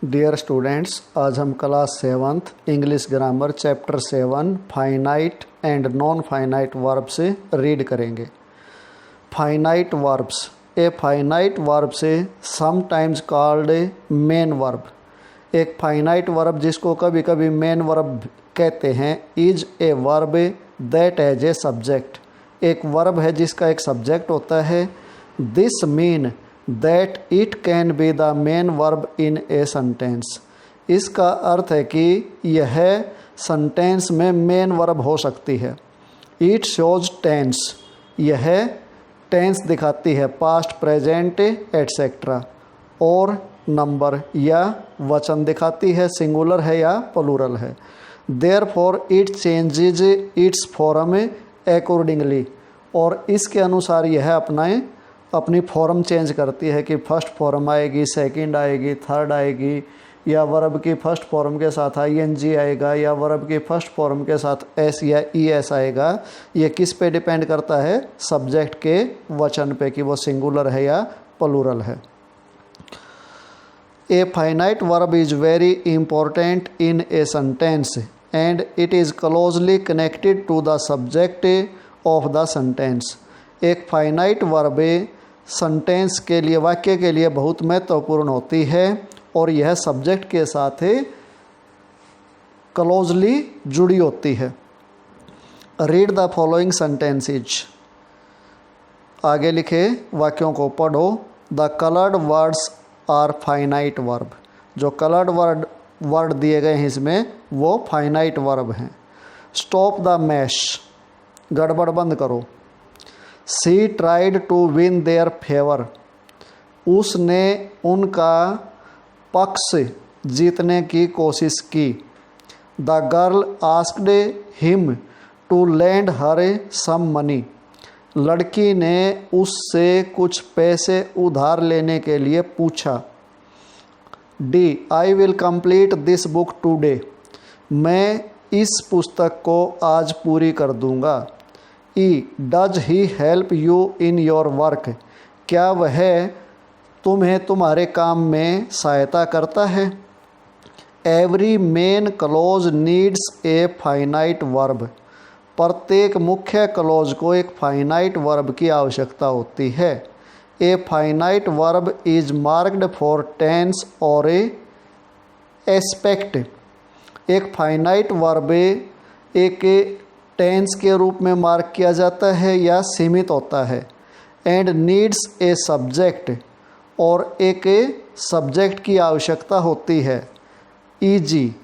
Dear students, आज हम class 7th English grammar chapter 7 finite and non finite verb से read करेंगे। Finite verbs. A finite verb से sometimes called a main verb. एक finite verb जिसको कभी कभी मेन वर्ब कहते हैं, is a verb that has a subject. एक वर्ब है जिसका एक सब्जेक्ट होता है। This mean that it can be the main verb in a sentence. इसका अर्थ है कि यह सेंटेंस में मेन वर्ब हो सकती है। It shows tense. यह टेंस दिखाती है, पास्ट, प्रेजेंट एटसेट्रा। और नंबर या वचन दिखाती है, सिंगुलर है या प्लूरल है। Therefore it changes its form accordingly. और इसके अनुसार यह अपनी फॉर्म चेंज करती है कि फर्स्ट फॉर्म आएगी, सेकंड आएगी, थर्ड आएगी, या वर्ब की फर्स्ट फॉर्म के साथ आईएनजी आएगा, या वर्ब की फर्स्ट फॉर्म के साथ एस या ईएस आएगा। ये किस पे डिपेंड करता है? सब्जेक्ट के वचन पे कि वो सिंगुलर है या प्लूरल है। A finite verb is very important in a sentence and it is closely connected to the subject of the sentence. एक फाइनाइट वर्ब सेंटेंस के लिए, वाक्य के लिए बहुत महत्वपूर्ण होती है और यह सब्जेक्ट के साथ क्लोजली जुड़ी होती है। Read the following sentences. आगे लिखे वाक्यों को पढ़ो। The coloured words are finite verb. जो कलर्ड वर्ड दिए गए हैं इसमें वो फाइनाइट वर्ब हैं। Stop the mess. गड़बड़ बंद करो। She tried to win their favour. उसने उनका पक्ष जीतने की कोशिश की। The girl asked him to lend her some money. लड़की ने उससे कुछ पैसे उधार लेने के लिए पूछा। D I will complete this book today. मैं इस पुस्तक को आज पूरी कर दूंगा। E does he help you in your work. क्या वह तुम्हें तुम्हारे काम में सहायता करता है। Every main clause needs a finite verb. प्रत्येक मुख्य क्लोज को एक फाइनाइट वर्ब की आवश्यकता होती है। A finite verb is marked for tense और ए एस्पेक्ट। एक फाइनाइट वर्ब एक टेंस के रूप में मार्क किया जाता है या सीमित होता है। And needs a subject. और एक सब्जेक्ट की आवश्यकता होती है। Eg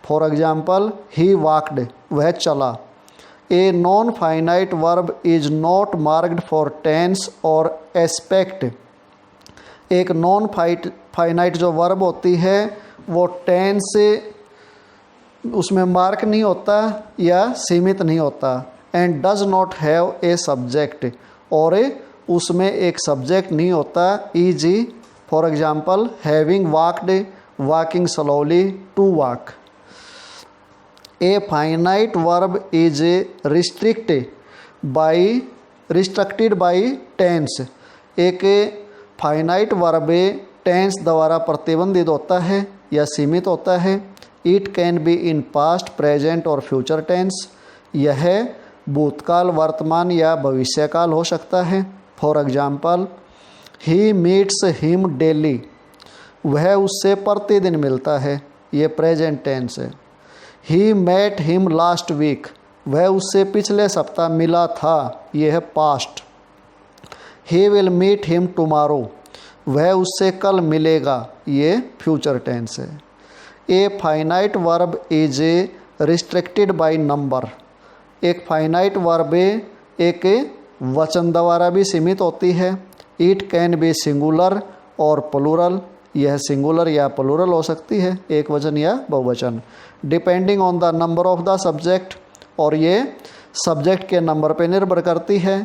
for example he walked, वह चला। A non finite verb is not marked for tense और एस्पेक्ट। एक नॉन फाइनाइट जो वर्ब होती है वो टेंस उसमें मार्क नहीं होता या सीमित नहीं होता। And does not have a subject. और उसमें एक सब्जेक्ट नहीं होता। Eg for example having walked, walking slowly, to walk. A finite verb is restricted by tense. एक फाइनाइट वर्ब टेंस द्वारा प्रतिबंधित होता है या सीमित होता है। It can be in past, present और फ्यूचर टेंस। यह भूतकाल, वर्तमान या भविष्यकाल हो सकता है। For example he meets him daily. वह उससे प्रतिदिन मिलता है, ये प्रेजेंट टेंस है। He met him last week. वह उससे पिछले सप्ताह मिला था, यह है past. He will meet him tomorrow. वह उससे कल मिलेगा, ये फ्यूचर टेंस है। A finite verb is restricted by number. एक फाइनाइट वर्ब एक वचन द्वारा भी सीमित होती है। इट कैन बी सिंगुलर और प्लूरल। यह सिंगुलर या प्लूरल हो सकती है, एक वचन या बहुवचन, depending on the number of the subject. और ये सब्जेक्ट के नंबर पर निर्भर करती है।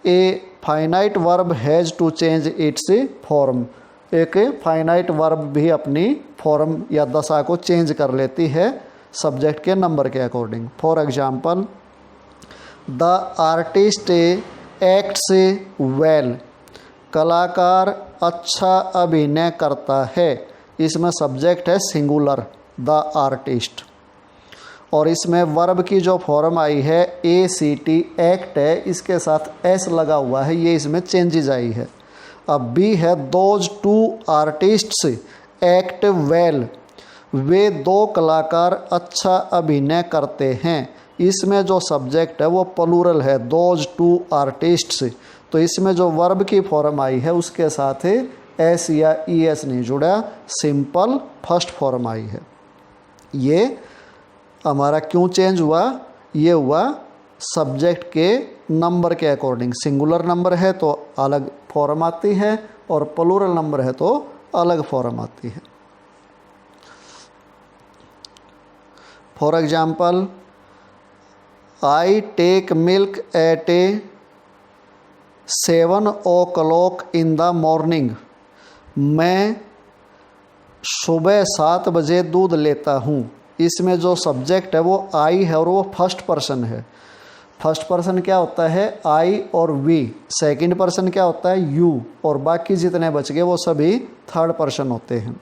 A finite verb has to change its form. एक फाइनाइट वर्ब भी अपनी फॉर्म या दशा को चेंज कर लेती है सब्जेक्ट के नंबर के according. For example the artist acts well. कलाकार अच्छा अभिनय करता है। इसमें सब्जेक्ट है सिंगुलर द आर्टिस्ट, और इसमें वर्ब की जो फॉर्म आई है ACT एक्ट है, इसके साथ S लगा हुआ है, ये इसमें चेंजेज आई है। अब B है those two artists act well, वे दो कलाकार अच्छा अभिनय करते हैं। इसमें जो सब्जेक्ट है वो प्लूरल है, दोज टू आर्टिस्ट्स, तो इसमें जो वर्ब की फॉर्म आई है उसके साथ S या ES नहीं जुड़ा, सिंपल फर्स्ट फॉर्म आई है। ये हमारा क्यों चेंज हुआ? ये हुआ सब्जेक्ट के नंबर के अकॉर्डिंग। सिंगुलर नंबर है तो अलग फॉर्म आती है, और प्लूरल नंबर है तो अलग फॉर्म आती है। For example, I take milk at 7 o'clock in the morning, मैं सुबह 7 बजे दूध लेता हूँ। इसमें जो सब्जेक्ट है वो आई है और वो फर्स्ट पर्सन है। फर्स्ट पर्सन क्या होता है? आई और वी। सेकंड पर्सन क्या होता है? यू, और बाकी जितने बच गए वो सभी थर्ड पर्सन होते हैं।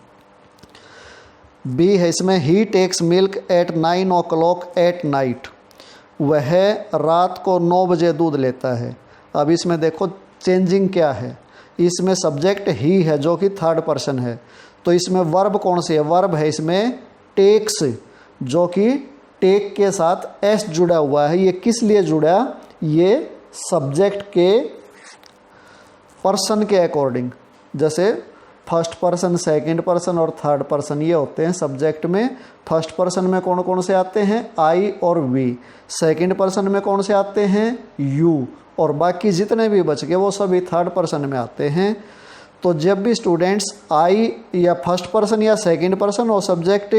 बी है इसमें, he takes milk at 9 o'clock at night, वह रात को 9 बजे दूध लेता है। अब इसमें देखो चेंजिंग क्या है, इसमें सब्जेक्ट ही है जो कि थर्ड पर्सन है, तो इसमें वर्ब कौन सी है? वर्ब है इसमें टेक्स, जो कि टेक के साथ एस जुड़ा हुआ है। ये किस लिए जुड़ा? ये सब्जेक्ट के पर्सन के अकॉर्डिंग, जैसे फर्स्ट पर्सन, सेकंड पर्सन और थर्ड पर्सन ये होते हैं सब्जेक्ट में। फर्स्ट पर्सन में कौन कौन से आते हैं? आई और वी। सेकंड पर्सन में कौन से आते हैं? यू, और बाकी जितने भी बच गए वो सभी थर्ड पर्सन में आते हैं। तो जब भी स्टूडेंट्स आई या फर्स्ट पर्सन या सेकंड पर्सन हो सब्जेक्ट,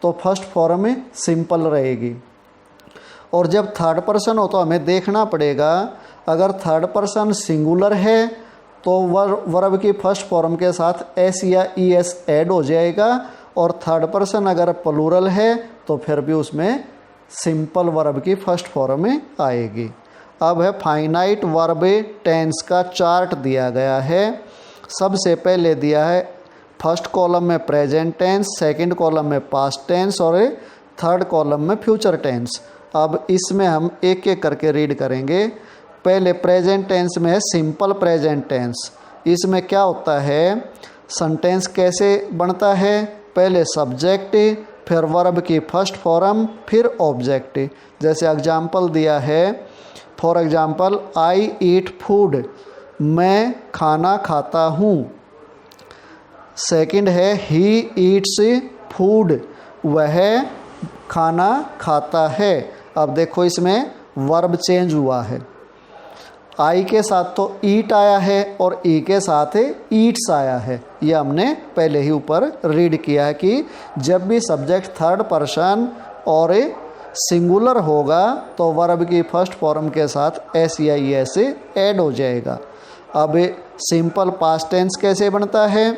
तो फर्स्ट फॉर्म में सिंपल रहेगी, और जब थर्ड पर्सन हो तो हमें देखना पड़ेगा, अगर थर्ड पर्सन सिंगुलर है तो वर्ब की फर्स्ट फॉर्म के साथ एस या ES ऐड हो जाएगा, और थर्ड पर्सन अगर प्लूरल है तो फिर भी उसमें सिंपल वर्ब की फर्स्ट फॉर्म में आएगी। अब है फाइनाइट वर्ब टेंस का चार्ट दिया गया है। सबसे पहले दिया है फर्स्ट कॉलम में प्रेजेंट टेंस, सेकंड कॉलम में पास्ट टेंस और थर्ड कॉलम में फ्यूचर टेंस। अब इसमें हम एक एक करके रीड करेंगे। पहले प्रेजेंट टेंस में है सिंपल प्रेजेंट टेंस। इसमें क्या होता है? सेंटेंस कैसे बनता है? पहले सब्जेक्ट, फिर वर्ब की फर्स्ट फॉर्म, फिर ऑब्जेक्ट। जैसे एग्जाम्पल दिया है, for example, I eat food, मैं खाना खाता हूँ। सेकंड है ही ईट्स फूड, वह खाना खाता है। अब देखो इसमें वर्ब चेंज हुआ है, आई के साथ तो ईट आया है और ई के साथ ईट्स आया है। ये हमने पहले ही ऊपर रीड किया है कि जब भी सब्जेक्ट थर्ड पर्सन और सिंगुलर होगा तो वर्ब की फर्स्ट फॉर्म के साथ एस या ES ऐड हो जाएगा। अब सिंपल पास्ट टेंस कैसे बनता है?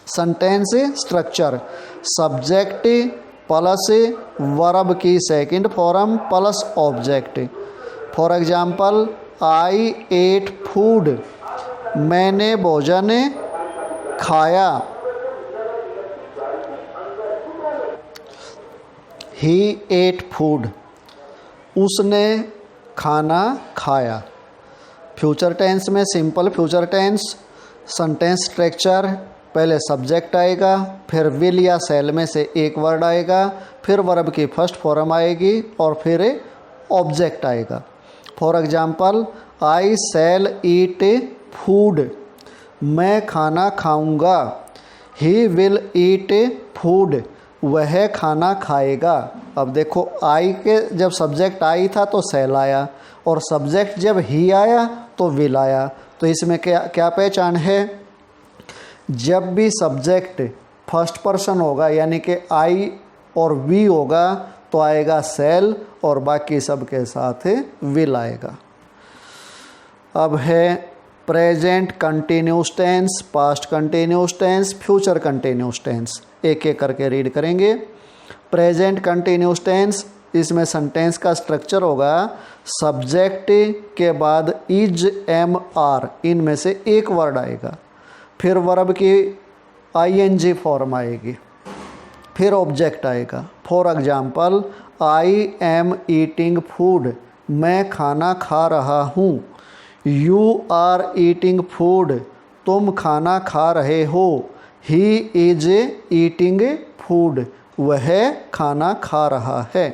Sentence structure, subject plus verb की second form plus object. For example, I ate food, मैंने भोजन खाया। ही एट फूड, उसने खाना खाया। फ्यूचर टेंस में simple future tense, sentence structure, पहले सब्जेक्ट आएगा, फिर विल या शैल में से एक वर्ड आएगा, फिर वर्ब की फर्स्ट फॉर्म आएगी और फिर ऑब्जेक्ट आएगा। For example, I shall eat food, मैं खाना खाऊंगा। ही विल ईट फूड, वह खाना खाएगा। अब देखो आई के जब सब्जेक्ट आई था तो शैल आया, और सब्जेक्ट जब ही आया तो विल आया। तो इसमें क्या क्या पहचान है? जब भी सब्जेक्ट फर्स्ट पर्सन होगा यानी कि आई और वी होगा तो आएगा शैल, और बाकी सब के साथ विल आएगा। अब है present continuous tense, past continuous tense, future continuous tense. एक एक करके रीड करेंगे। प्रेजेंट कंटिन्यूस टेंस, इसमें सेंटेंस का स्ट्रक्चर होगा सब्जेक्ट के बाद इज, एम, आर, इनमें से एक वर्ड आएगा, फिर वर्ब की आईएनजी फॉर्म आएगी, फिर ऑब्जेक्ट आएगा। For example, I am eating food, मैं खाना खा रहा हूँ। यू आर ईटिंग फूड, तुम खाना खा रहे हो। ही इज ईटिंग फूड, वह खाना खा रहा है।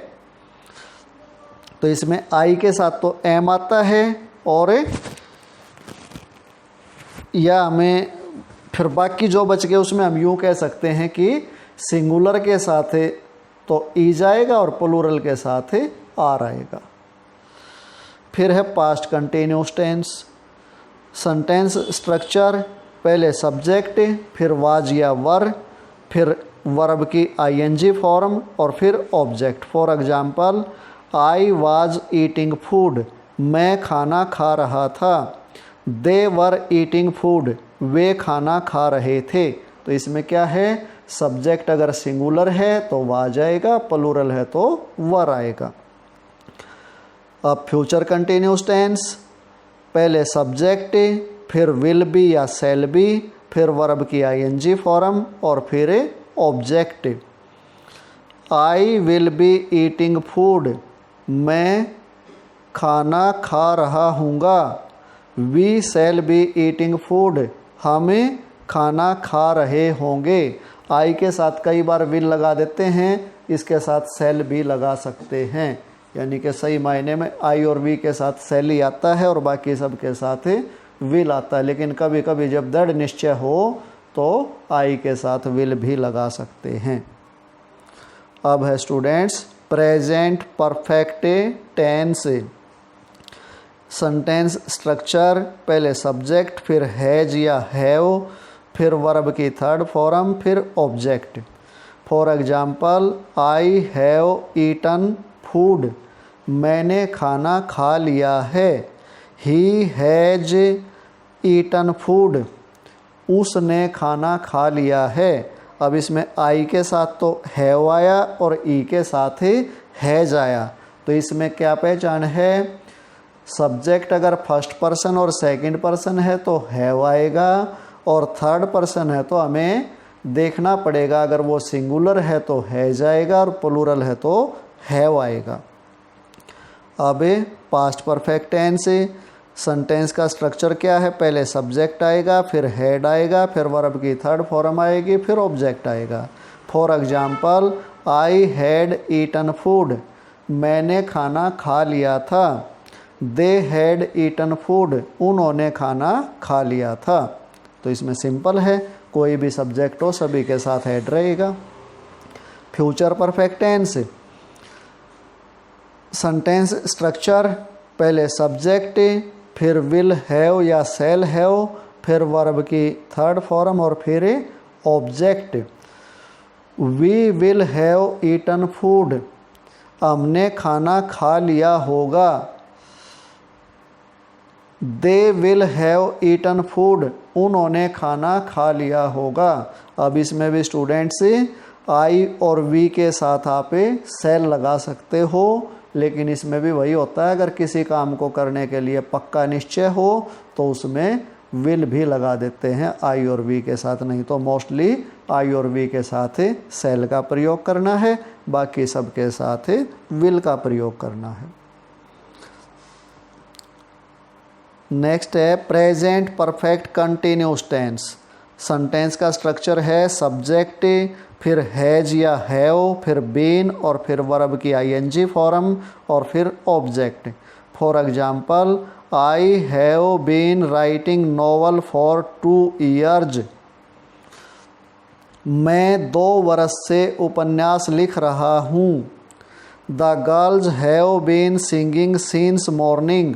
तो इसमें आई के साथ तो एम आता है, और या हमें फिर बाकी जो बच गए उसमें हम यूँ कह सकते हैं कि सिंगुलर के साथ तो ईज आएगा और प्लूरल के साथ आर आएगा। फिर है past continuous tense. Sentence structure, पहले सब्जेक्ट, फिर वाज या वर, फिर वर्ब की आईएनजी फॉर्म और फिर object. For example, I was eating food, मैं खाना खा रहा था। दे वर ईटिंग फूड, वे खाना खा रहे थे। तो इसमें क्या है, सब्जेक्ट अगर सिंगुलर है तो वाज आएगा, प्लूरल है तो वर आएगा। अब फ्यूचर कंटिन्यूस टेंस, पहले सब्जेक्ट, फिर विल बी या शैल बी, फिर वर्ब की आईएनजी फॉर्म और फिर object. I will be eating food, मैं खाना खा रहा हूँगा। We shall be eating food, हमें खाना खा रहे होंगे। आई के साथ कई बार विल लगा देते हैं, इसके साथ शैल भी लगा सकते हैं, यानी कि सही मायने में आई और वी के साथ शैल ही आता है और बाकी सब के साथ विल आता है। लेकिन कभी कभी जब दृढ़ निश्चय हो तो आई के साथ विल भी लगा सकते हैं। अब है students present perfect tense. Sentence structure, पहले सब्जेक्ट, फिर हैज या हैव, फिर वर्ब की थर्ड फॉर्म, फिर object. For example, I have eaten food, मैंने खाना खा लिया है। ही हैज ईटन फूड, उसने खाना खा लिया है। अब इसमें आई के साथ तो हैव आया और ई के साथ ही हैज आया, तो इसमें क्या पहचान है, सब्जेक्ट अगर फर्स्ट पर्सन और सेकंड पर्सन है तो हैव आएगा, और थर्ड पर्सन है तो हमें देखना पड़ेगा, अगर वो सिंगुलर है तो हैज आएगा और प्लूरल है तो हैव आएगा। अब पास्ट परफेक्ट टेंस, सेंटेंस का स्ट्रक्चर क्या है, पहले सब्जेक्ट आएगा, फिर हेड आएगा, फिर वर्ब की थर्ड फॉर्म आएगी, फिर ऑब्जेक्ट आएगा। For example, I had eaten food, मैंने खाना खा लिया था। दे हैड ईटन फूड, उन्होंने खाना खा लिया था। तो इसमें सिंपल है, कोई भी सब्जेक्ट हो सभी के साथ हेड रहेगा। Future perfect tense, sentence structure, पहले सब्जेक्ट, फिर विल हैव या शैल हैव, फिर वर्ब की थर्ड फॉर्म और फिर object. We will have eaten food, हमने खाना खा लिया होगा। They will have eaten food, उन्होंने खाना खा लिया होगा। अब इसमें भी स्टूडेंट्स आई और वी के साथ आप शैल लगा सकते हो, लेकिन इसमें भी वही होता है, अगर किसी काम को करने के लिए पक्का निश्चय हो तो उसमें विल भी लगा देते हैं आई और वी के साथ, नहीं तो मोस्टली आई और वी के साथ शैल का प्रयोग करना है, बाकी सब के साथ विल का प्रयोग करना है। नेक्स्ट है present perfect continuous tense. Sentence का स्ट्रक्चर है सब्जेक्ट, फिर हैज या हैव, फिर बीन और फिर वर्ब की आईएनजी फॉर्म और फिर object. For example, I have been writing novel for 2 years, मैं 2 वर्ष से उपन्यास लिख रहा हूँ। The girls have been singing since morning,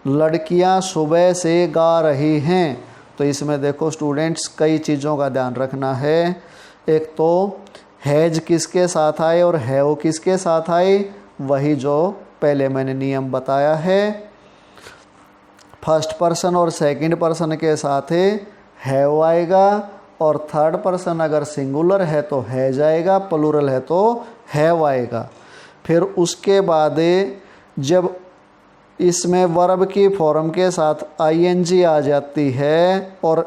लड़कियाँ सुबह से गा रही हैं। तो इसमें देखो स्टूडेंट्स कई चीज़ों का ध्यान रखना है। एक तो हैज किसके साथ आए और हैव किसके साथ आए, वही जो पहले मैंने नियम बताया है। फर्स्ट पर्सन और सेकंड पर्सन के साथ हैव आएगा, और थर्ड पर्सन अगर सिंगुलर है तो हैज आएगा, प्लूरल है तो हैव आएगा। फिर उसके बाद जब इसमें वर्ब की फॉर्म के साथ आईएनजी आ जाती है और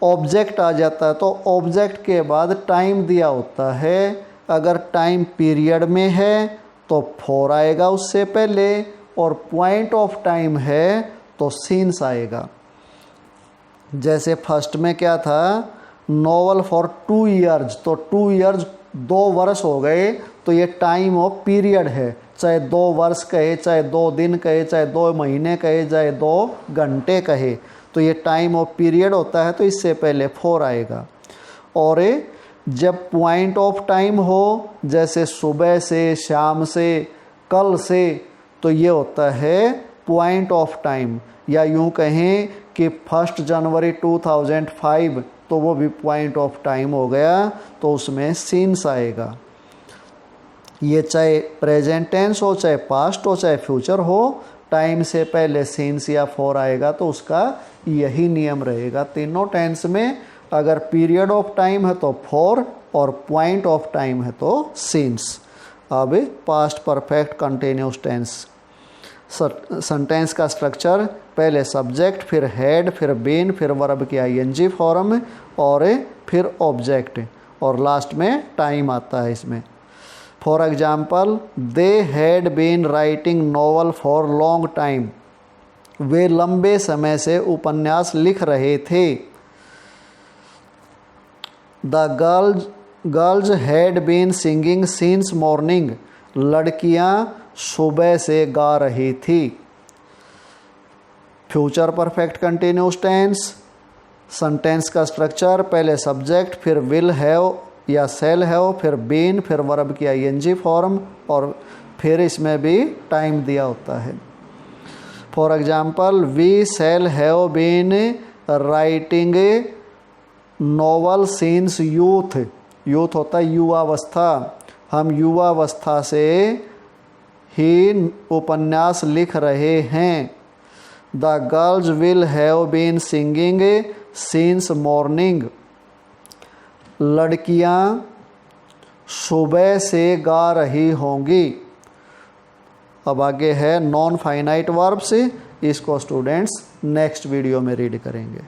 ऑब्जेक्ट आ जाता है तो ऑब्जेक्ट के बाद टाइम दिया होता है। अगर टाइम पीरियड में है तो 4 आएगा उससे पहले, और पॉइंट ऑफ टाइम है तो सीन्स आएगा। जैसे फर्स्ट में क्या था, नोवेल फॉर 2 ईयर्स, तो 2 ईयर्स 2 वर्ष हो गए, तो ये टाइम ऑफ पीरियड है। चाहे 2 वर्ष कहे, चाहे 2 दिन कहे, चाहे 2 महीने कहे, चाहे 2 घंटे कहे, तो ये टाइम ऑफ पीरियड होता है, तो इससे पहले 4 आएगा। और जब पॉइंट ऑफ टाइम हो, जैसे सुबह से, शाम से, कल से, तो ये होता है पॉइंट ऑफ टाइम। या यूँ कहें कि 1 जनवरी 2005, तो वो भी पॉइंट ऑफ टाइम हो गया, तो उसमें सीन्स आएगा। ये चाहे प्रेजेंट टेंस हो, चाहे पास्ट हो, चाहे फ्यूचर हो, टाइम से पहले सीन्स या 4 आएगा, तो उसका यही नियम रहेगा। तीनों टेंस में अगर पीरियड ऑफ टाइम है तो 4 और पॉइंट ऑफ टाइम है तो सीन्स। अब past perfect continuous tense. Sentence का स्ट्रक्चर, पहले सब्जेक्ट, फिर हेड, फिर बीन, फिर वर्ब की आईएनजी फॉर्म, और फिर ऑब्जेक्ट, और लास्ट में टाइम आता है इसमें। For example, they had been writing novel for long time, वे लंबे समय से उपन्यास लिख रहे थे। The girls had been singing since morning, लड़कियां सुबह से गा रही थी। Future perfect continuous tense. Sentence का स्ट्रक्चर, पहले सब्जेक्ट, फिर विल हैव या सेल हैव, फिर बीन, फिर वर्ब की आईएनजी फॉर्म, और फिर इसमें भी टाइम दिया होता है। For example, we shall have been writing novel since youth, youth होता है युवावस्था, हम युवावस्था से ही उपन्यास लिख रहे हैं। The girls will have been singing since morning, लड़कियां सुबह से गा रही होंगी। अब आगे है नॉन फाइनाइट वर्ब्स, इसको स्टूडेंट्स नेक्स्ट वीडियो में रीड करेंगे।